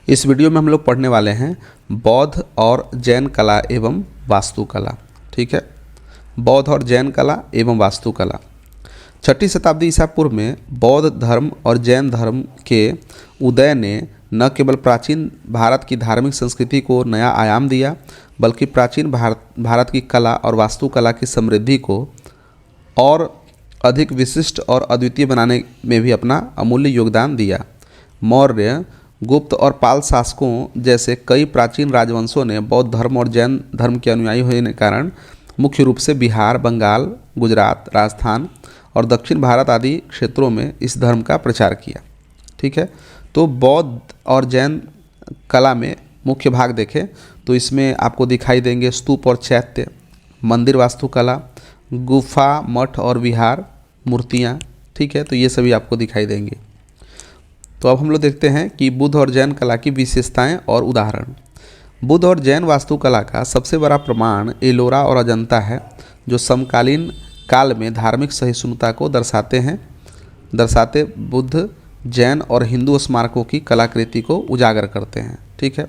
इस वीडियो में हम लोग पढ़ने वाले हैं बौद्ध और जैन कला एवं वास्तुकला। ठीक है, बौद्ध और जैन कला एवं वास्तुकला। 6ठी शताब्दी ईसा पूर्व में बौद्ध धर्म और जैन धर्म के उदय ने न केवल प्राचीन भारत की धार्मिक संस्कृति को नया आयाम दिया, बल्कि प्राचीन भारत की कला और वास्तुकला की समृद्धि को और अधिक विशिष्ट और अद्वितीय बनाने में भी अपना अमूल्य योगदान दिया। मौर्य, गुप्त और पाल शासकों जैसे कई प्राचीन राजवंशों ने बौद्ध धर्म और जैन धर्म के अनुयायी होने के कारण मुख्य रूप से बिहार, बंगाल, गुजरात, राजस्थान और दक्षिण भारत आदि क्षेत्रों में इस धर्म का प्रचार किया। ठीक है, तो बौद्ध और जैन कला में मुख्य भाग देखें तो इसमें आपको दिखाई देंगे स्तूप और चैत्य, मंदिर वास्तुकला, गुफा, मठ और विहार, मूर्तियाँ। ठीक है, तो ये सभी आपको दिखाई देंगे। तो अब हम लोग देखते हैं कि बुद्ध और जैन कला की विशेषताएं और उदाहरण। बुद्ध और जैन वास्तुकला का सबसे बड़ा प्रमाण एलोरा और अजंता है, जो समकालीन काल में धार्मिक सहिष्णुता को दर्शाते बुद्ध, जैन और हिंदू स्मारकों की कलाकृति को उजागर करते हैं। ठीक है,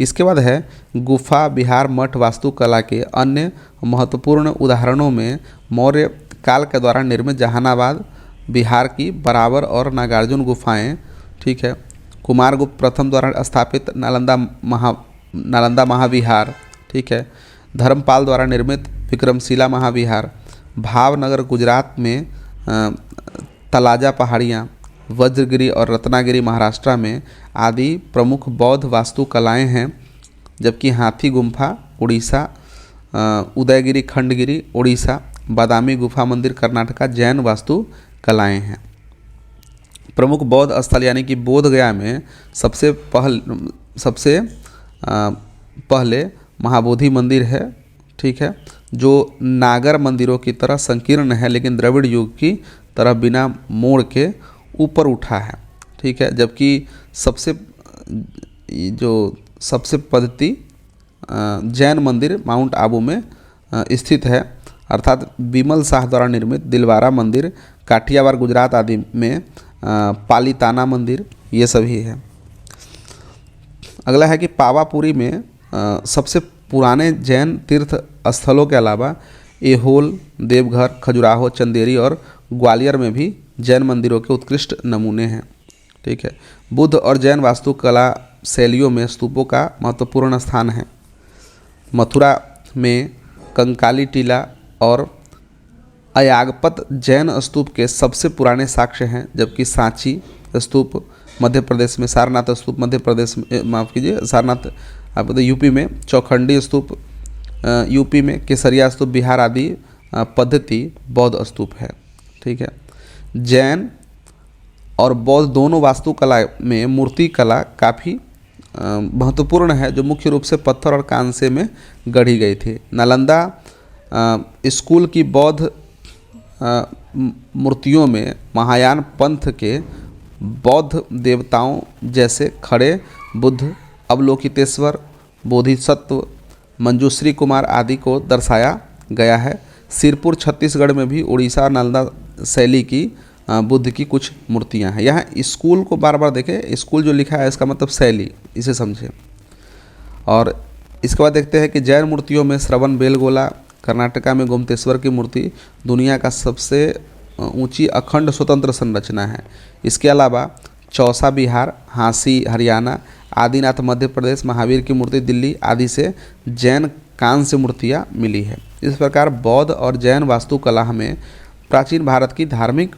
इसके बाद है गुफा, विहार, मठ वास्तुकला के अन्य महत्वपूर्ण उदाहरणों में मौर्य काल के द्वारा निर्मित जहानाबाद बिहार की बराबर और नागार्जुन गुफाएं। ठीक है, कुमारगुप्त प्रथम द्वारा स्थापित नालंदा महाविहार। ठीक है, धर्मपाल द्वारा निर्मित विक्रमशिला महाविहार, भावनगर गुजरात में तलाजा पहाड़ियाँ, वज्रगिरी और रत्नागिरी महाराष्ट्र में आदि प्रमुख बौद्ध वास्तुकलाएं हैं, जबकि हाथी गुम्फा उड़ीसा, उदयगिरी खंडगिरी उड़ीसा, बादामी गुफा मंदिर कर्नाटका जैन वास्तुकलाएं हैं। प्रमुख बौद्ध स्थल यानी कि बोध गया में सबसे पहले महाबोधि मंदिर है। ठीक है, जो नागर मंदिरों की तरह संकीर्ण है, लेकिन द्रविड़ युग की तरह बिना मोड़ के ऊपर उठा है। ठीक है, जबकि सबसे पद्धति जैन मंदिर माउंट आबू में स्थित है, अर्थात बिमल शाह द्वारा निर्मित दिलवारा मंदिर काठियावाड़ गुजरात आदि में पालीताना मंदिर, ये सभी है। अगला है कि पावापुरी में सबसे पुराने जैन तीर्थ स्थलों के अलावा ऐहोल, देवघर, खजुराहो, चंदेरी और ग्वालियर में भी जैन मंदिरों के उत्कृष्ट नमूने हैं। ठीक है, बुद्ध और जैन वास्तुकला शैलियों में स्तूपों का महत्वपूर्ण स्थान है। मथुरा में कंकाली टीला और अयागपत जैन स्तूप के सबसे पुराने साक्ष्य हैं, जबकि सांची स्तूप मध्य प्रदेश में, सारनाथ स्तूप मध्य प्रदेश में, माफ़ कीजिए सारनाथ आप यूपी में, चौखंडी स्तूप यूपी में, केसरिया स्तूप बिहार आदि पद्धति बौद्ध स्तूप है। ठीक है, जैन और बौद्ध दोनों वास्तुकला में मूर्ति कला काफ़ी महत्वपूर्ण है, जो मुख्य रूप से पत्थर और कांसे में गढ़ी गई थी। नालंदा स्कूल की बौद्ध मूर्तियों में महायान पंथ के बौद्ध देवताओं जैसे खड़े बुद्ध, अवलोकितेश्वर, बोधिसत्व, मंजूश्री कुमार आदि को दर्शाया गया है। सिरपुर छत्तीसगढ़ में भी उड़ीसा नालंदा शैली की बुद्ध की कुछ मूर्तियां हैं। यहाँ स्कूल को बार बार देखें, स्कूल जो लिखा है इसका मतलब शैली, इसे समझें। और इसके बाद देखते हैं कि जैन मूर्तियों में श्रवण बेलगोला कर्नाटका में गोमतेश्वर की मूर्ति दुनिया का सबसे ऊंची अखंड स्वतंत्र संरचना है। इसके अलावा चौसा बिहार, हांसी हरियाणा, आदिनाथ मध्य प्रदेश, महावीर की मूर्ति दिल्ली आदि से जैन कांस्य मूर्तियाँ मिली है। इस प्रकार बौद्ध और जैन वास्तुकला हमें प्राचीन भारत की धार्मिक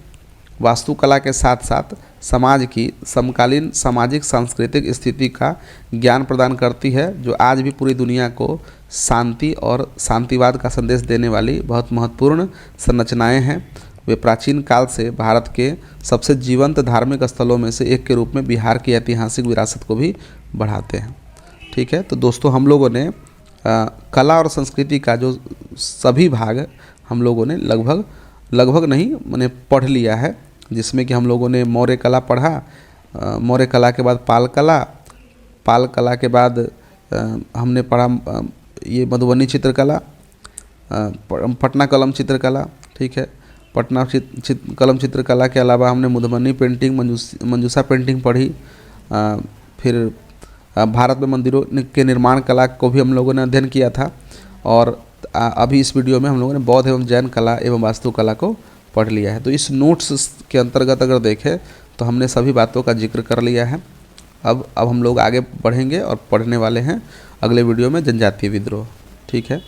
वास्तुकला के साथ साथ समाज की समकालीन सामाजिक सांस्कृतिक स्थिति का ज्ञान प्रदान करती है, जो आज भी पूरी दुनिया को शांति और शांतिवाद का संदेश देने वाली बहुत महत्वपूर्ण संरचनाएं हैं। वे प्राचीन काल से भारत के सबसे जीवंत धार्मिक स्थलों में से एक के रूप में बिहार की ऐतिहासिक विरासत को भी बढ़ाते हैं। ठीक है, तो दोस्तों हम लोगों ने कला और संस्कृति का जो सभी भाग हम लोगों ने लगभग नहीं मैंने पढ़ लिया है, जिसमें कि हम लोगों ने मौर्य कला पढ़ा, मौर्य कला के बाद पाल कला के बाद हमने पढ़ा ये मधुबनी चित्रकला, पटना कलम चित्रकला। ठीक है, पटना कलम चित्रकला के अलावा हमने मधुबनी पेंटिंग, मंजूषा पेंटिंग पढ़ी, फिर भारत में मंदिरों के निर्माण कला को भी हम लोगों ने अध्ययन किया था। और अभी इस वीडियो में हम लोगों ने बौद्ध एवं जैन कला एवं वास्तुकला को पढ़ लिया है। तो इस नोट्स के अंतर्गत अगर देखें तो हमने सभी बातों का जिक्र कर लिया है। अब हम लोग आगे बढ़ेंगे और पढ़ने वाले हैं अगले वीडियो में जनजातीय विद्रोह। ठीक है।